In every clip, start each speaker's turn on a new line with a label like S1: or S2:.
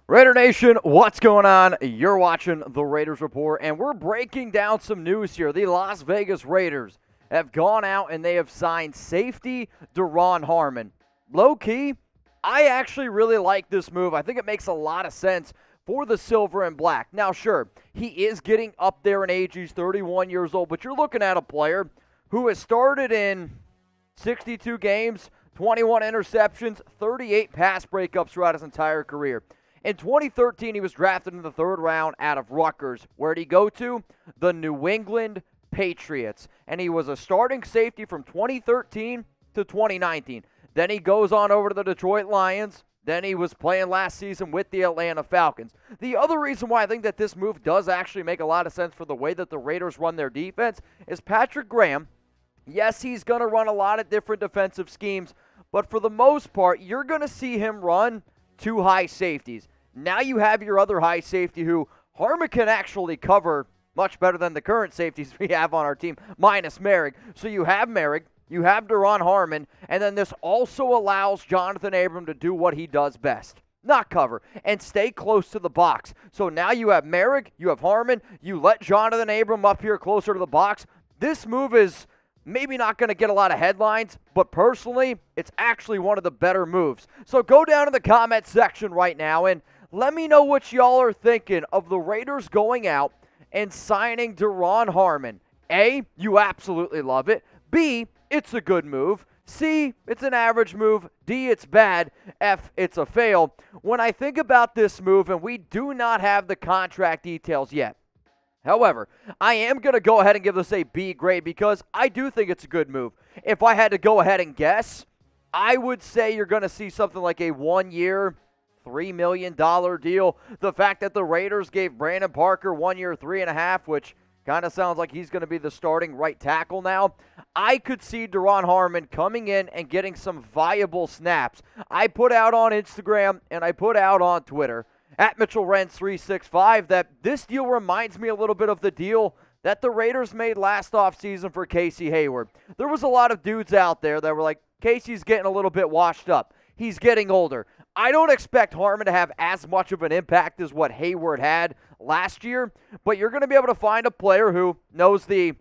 S1: Raider Nation, what's going on? You're watching the Raiders Report, and we're breaking down some news here. The Las Vegas Raiders have gone out and they have signed safety Duron Harmon. Low-key, I actually really like this move. I think it makes a lot of sense for the silver and black. Now, sure, he is getting up there in age. He's 31 years old, but you're looking at a player who has started in 62 games, 21 interceptions, 38 pass breakups throughout his entire career. In 2013, he was drafted in the third round out of Rutgers. Where'd he go to? The New England Patriots. And he was a starting safety from 2013 to 2019. Then he goes on over to the Detroit Lions. Then he was playing last season with the Atlanta Falcons. The other reason why I think that this move does actually make a lot of sense for the way that the Raiders run their defense is Patrick Graham. Yes, he's going to run a lot of different defensive schemes, but for the most part, you're going to see him run two high safeties. Now you have your other high safety who Harmon can actually cover much better than the current safeties we have on our team, minus Merrick. So you have Merrick, you have Duron Harmon, and then this also allows Johnathan Abram to do what he does best. Not cover, and stay close to the box. So now you have Merrick, you have Harmon, you let Johnathan Abram up here closer to the box. This move is maybe not going to get a lot of headlines, but personally, it's actually one of the better moves. So go down in the comment section right now and let me know what y'all are thinking of the Raiders going out and signing Duron Harmon. A, you absolutely love it. B, it's a good move. C, it's an average move. D, it's bad. F, it's a fail. When I think about this move, and we do not have the contract details yet, however, I am going to go ahead and give this a B grade because I do think it's a good move. If I had to go ahead and guess, I would say you're going to see something like a 1-year, $3 million deal. The fact that the Raiders gave Brandon Parker 1 year, 3.5, which kind of sounds like he's going to be the starting right tackle now. I could see Duron Harmon coming in and getting some viable snaps. I put out on Instagram and I put out on Twitter at Mitchell Renz 365 that this deal reminds me a little bit of the deal that the Raiders made last offseason for Casey Hayward. There was a lot of dudes out there that were like, Casey's getting a little bit washed up. He's getting older. I don't expect Harmon to have as much of an impact as what Hayward had last year, but you're going to be able to find a player who knows the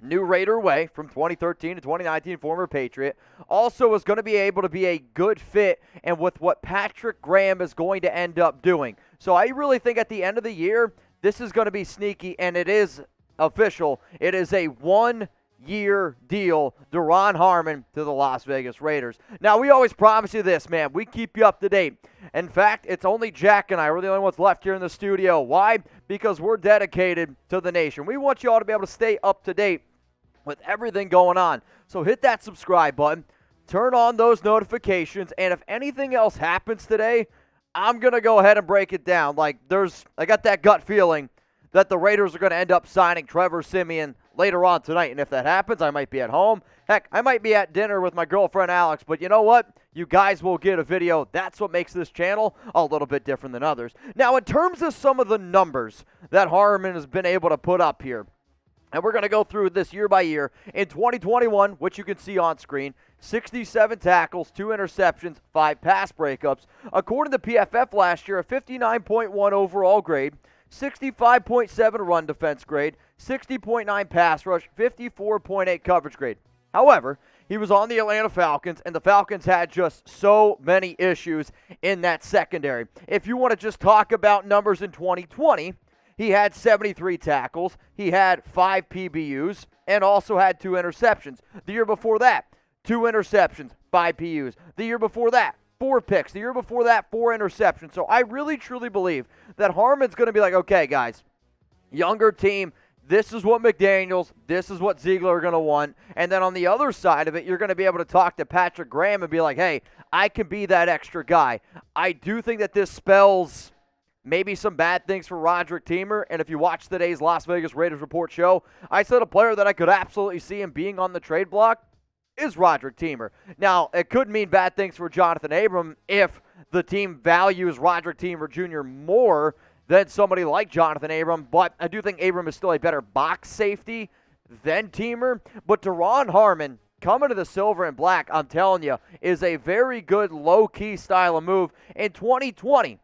S1: new Raider way from 2013 to 2019, former Patriot, also is going to be able to be a good fit and with what Patrick Graham is going to end up doing. So I really think at the end of the year, this is going to be sneaky, and it is official. It is a 1-year deal, Duron Harmon to the Las Vegas Raiders. Now, we always promise you this, man. We keep you up to date. In fact, it's only Jack and I. We're the only ones left here in the studio. Why? Because we're dedicated to the nation. We want you all to be able to stay up to date with everything going on. So hit that subscribe button. Turn on those notifications. And if anything else happens today, I'm going to go ahead and break it down. I got that gut feeling that the Raiders are going to end up signing Trevor Siemian later on tonight. And if that happens, I might be at home. Heck, I might be at dinner with my girlfriend, Alex. But you know what? You guys will get a video. That's what makes this channel a little bit different than others. Now, in terms of some of the numbers that Harmon has been able to put up here, and we're going to go through this year by year. In 2021, which you can see on screen, 67 tackles, 2 interceptions, 5 pass breakups. According to PFF last year, a 59.1 overall grade, 65.7 run defense grade, 60.9 pass rush, 54.8 coverage grade. However, he was on the Atlanta Falcons, and the Falcons had just so many issues in that secondary. If you want to just talk about numbers in 2020, he had 73 tackles, he had 5 PBUs, and also had 2 interceptions. The year before that, 2 interceptions, 5 PUs. The year before that, 4 picks. The year before that, 4 interceptions. So I really, truly believe that Harmon's going to be like, okay, guys, younger team, this is what McDaniels, this is what Ziegler are going to want. And then on the other side of it, you're going to be able to talk to Patrick Graham and be like, hey, I can be that extra guy. I do think that this spells maybe some bad things for Roderic. And if you watch today's Las Vegas Raiders Report show, I said a player that I could absolutely see him being on the trade block is Roderic. Now, it could mean bad things for Johnathan Abram if the team values Roderic Jr. more than somebody like Johnathan Abram, but I do think Abram is still a better box safety than Teamer. But Duron Harmon coming to the silver and black, I'm telling you, is a very good low-key style of move. In 2020,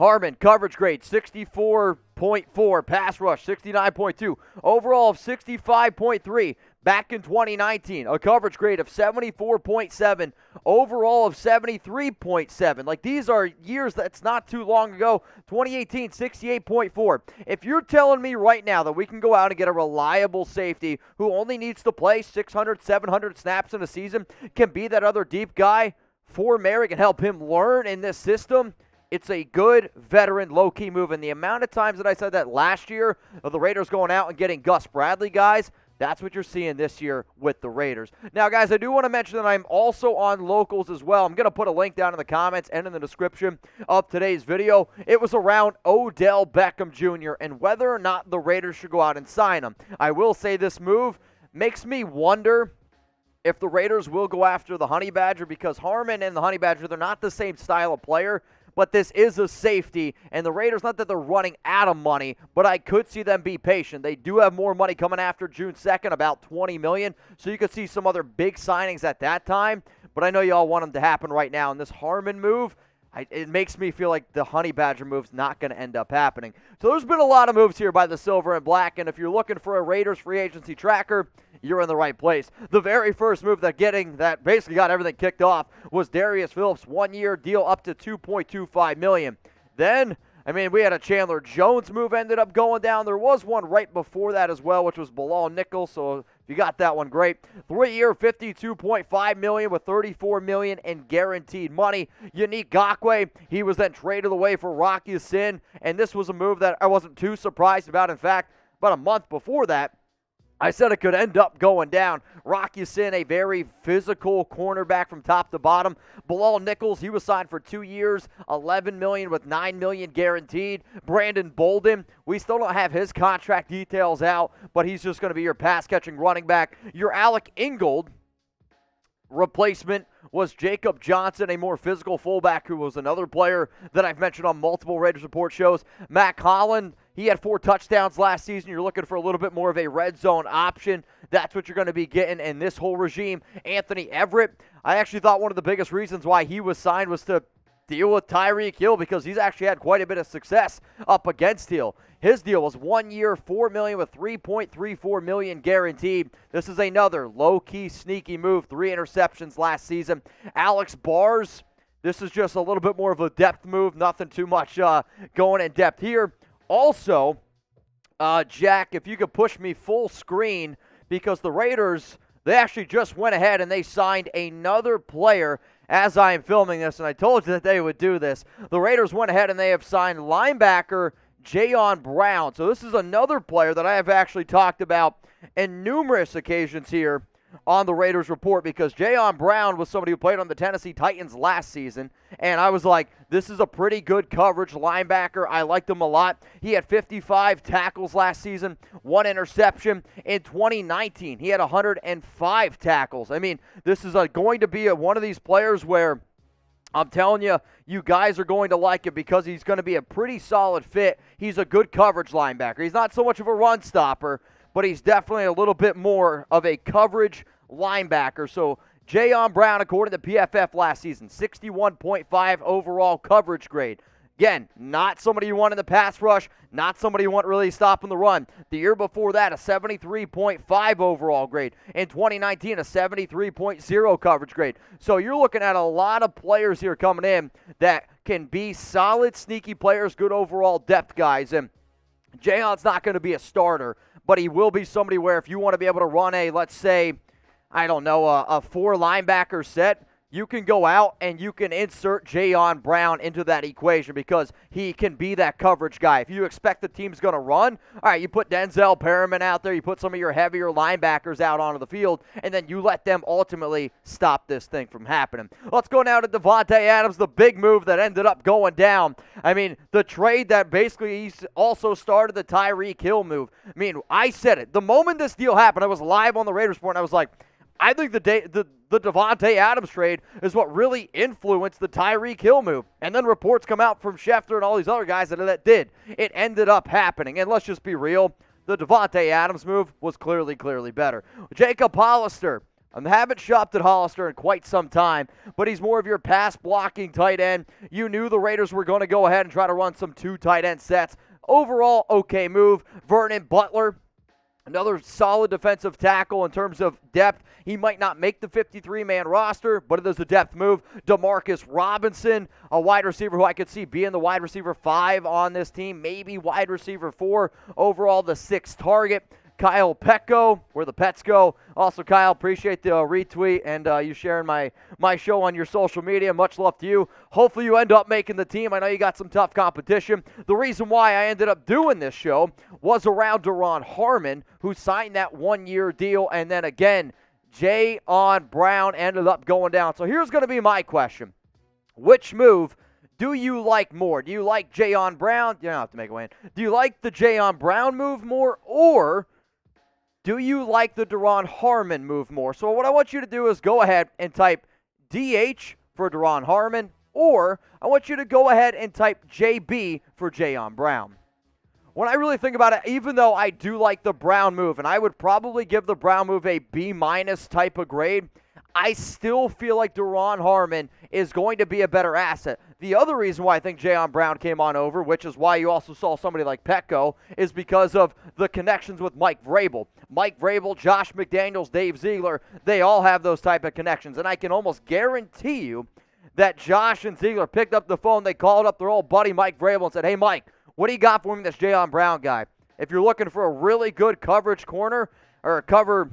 S1: Harmon, coverage grade, 64.4. Pass rush, 69.2. Overall of 65.3 back in 2019. A coverage grade of 74.7. Overall of 73.7. Like, these are years that's not too long ago. 2018, 68.4. If you're telling me right now that we can go out and get a reliable safety who only needs to play 600, 700 snaps in a season, can be that other deep guy for Merrick and help him learn in this system, it's a good veteran low-key move. And the amount of times that I said that last year of the Raiders going out and getting Gus Bradley guys, that's what you're seeing this year with the Raiders. Now, guys, I do want to mention that I'm also on locals as well. I'm going to put a link down in the comments and in the description of today's video. It was around Odell Beckham Jr. and whether or not the Raiders should go out and sign him. I will say this move makes me wonder if the Raiders will go after the Honey Badger, because Harmon and the Honey Badger, they're not the same style of player. But this is a safety, and the Raiders, not that they're running out of money, but I could see them be patient. They do have more money coming after June 2nd, about $20 million, so you could see some other big signings at that time. But I know y'all want them to happen right now, and this Harmon move, it makes me feel like the Honey Badger move's not going to end up happening. So there's been a lot of moves here by the Silver and Black, and if you're looking for a Raiders free agency tracker, you're in the right place. The very first move that basically got everything kicked off was Darius Phillips, 1-year deal up to $2.25 million. Then, we had a Chandler Jones move ended up going down. There was one right before that as well, which was Bilal Nichols, so if you got that one, great. 3-year, $52.5 million with $34 million in guaranteed money. Yannick Ngakoue, he was then traded away for Rocky Sin, and this was a move that I wasn't too surprised about. In fact, about a month before that, I said it could end up going down. Rocky Sin, a very physical cornerback from top to bottom. Bilal Nichols, he was signed for 2 years, $11 million with $9 million guaranteed. Brandon Bolden, we still don't have his contract details out, but he's just going to be your pass-catching running back. Your Alec Ingold replacement was Jacob Johnson, a more physical fullback who was another player that I've mentioned on multiple Raiders Report shows. Matt Holland, he had 4 touchdowns last season. You're looking for a little bit more of a red zone option. That's what you're going to be getting in this whole regime. Anthony Everett, I actually thought one of the biggest reasons why he was signed was to deal with Tyreek Hill, because he's actually had quite a bit of success up against Hill. His deal was 1 year, $4 million with $3.34 million guaranteed. This is another low-key, sneaky move. 3 interceptions last season. Alex Bars, this is just a little bit more of a depth move. Nothing too much going in depth here. Also, Jack, if you could push me full screen, because the Raiders, they actually just went ahead and they signed another player as I am filming this, and I told you that they would do this. The Raiders went ahead and they have signed linebacker Jayon Brown. So this is another player that I have actually talked about in numerous occasions here on the Raiders Report, because Jayon Brown was somebody who played on the Tennessee Titans last season, and I was like, this is a pretty good coverage linebacker. I liked him a lot. He had 55 tackles last season, 1 interception. In 2019, he had 105 tackles. This is going to be one of these players where I'm telling you, you guys are going to like it, because he's going to be a pretty solid fit. He's a good coverage linebacker. He's not so much of a run stopper, but he's definitely a little bit more of a coverage linebacker. So Jayon Brown, according to PFF last season, 61.5 overall coverage grade. Again, not somebody you want in the pass rush, not somebody you want really stopping the run. The year before that, a 73.5 overall grade. In 2019, a 73.0 coverage grade. So you're looking at a lot of players here coming in that can be solid, sneaky players, good overall depth guys. And Jayon's not going to be a starter, but he will be somebody where if you want to be able to run a, let's say, a 4 linebacker set, you can go out and you can insert Jayon Brown into that equation, because he can be that coverage guy. If you expect the team's going to run, all right, you put Denzel Perriman out there, you put some of your heavier linebackers out onto the field, and then you let them ultimately stop this thing from happening. Let's go now to Davante Adams, the big move that ended up going down. The trade that basically he's also started the Tyreek Hill move. I said it. The moment this deal happened, I was live on the Raiders Report, and I was like, I think the Davante Adams trade is what really influenced the Tyreek Hill move. And then reports come out from Schefter and all these other guys that did. It ended up happening. And let's just be real, the Davante Adams move was clearly better. Jacob Hollister, I haven't shopped at Hollister in quite some time, but he's more of your pass-blocking tight end. You knew the Raiders were going to go ahead and try to run some 2 tight end sets. Overall, okay move. Vernon Butler, another solid defensive tackle in terms of depth. He might not make the 53-man roster, but it is a depth move. Demarcus Robinson, a wide receiver who I could see being the wide receiver 5 on this team, maybe wide receiver 4. Overall, the 6th target. Kyle Petco, where the pets go. Also, Kyle, appreciate the retweet and you sharing my show on your social media. Much love to you. Hopefully you end up making the team. I know you got some tough competition. The reason why I ended up doing this show was around Duron Harmon, who signed that 1-year deal, and then again, Jayon Brown ended up going down. So here's going to be my question. Which move do you like more? Do you like Jayon Brown? You don't have to make a win. Do you like the Jayon Brown move more, or do you like the Duron Harmon move more? So what I want you to do is go ahead and type DH for Duron Harmon, or I want you to go ahead and type JB for Jayon Brown. When I really think about it, even though I do like the Brown move, and I would probably give the Brown move a B- type of grade, I still feel like Duron Harmon is going to be a better asset. The other reason why I think Jayon Brown came on over, which is why you also saw somebody like Petco, is because of the connections with Mike Vrabel. Mike Vrabel, Josh McDaniels, Dave Ziegler, they all have those type of connections. And I can almost guarantee you that Josh and Ziegler picked up the phone, they called up their old buddy Mike Vrabel and said, "Hey, Mike, what do you got for me, this Jayon Brown guy? If you're looking for a really good coverage corner or a cover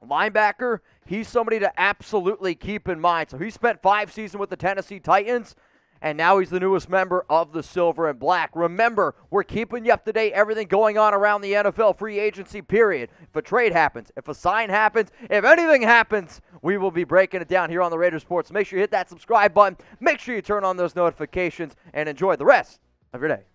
S1: linebacker, he's somebody to absolutely keep in mind." So he spent 5 seasons with the Tennessee Titans, and now he's the newest member of the Silver and Black. Remember, we're keeping you up to date, everything going on around the NFL free agency period. If a trade happens, if a sign happens, if anything happens, we will be breaking it down here on the Raiders Sports. Make sure you hit that subscribe button. Make sure you turn on those notifications and enjoy the rest of your day.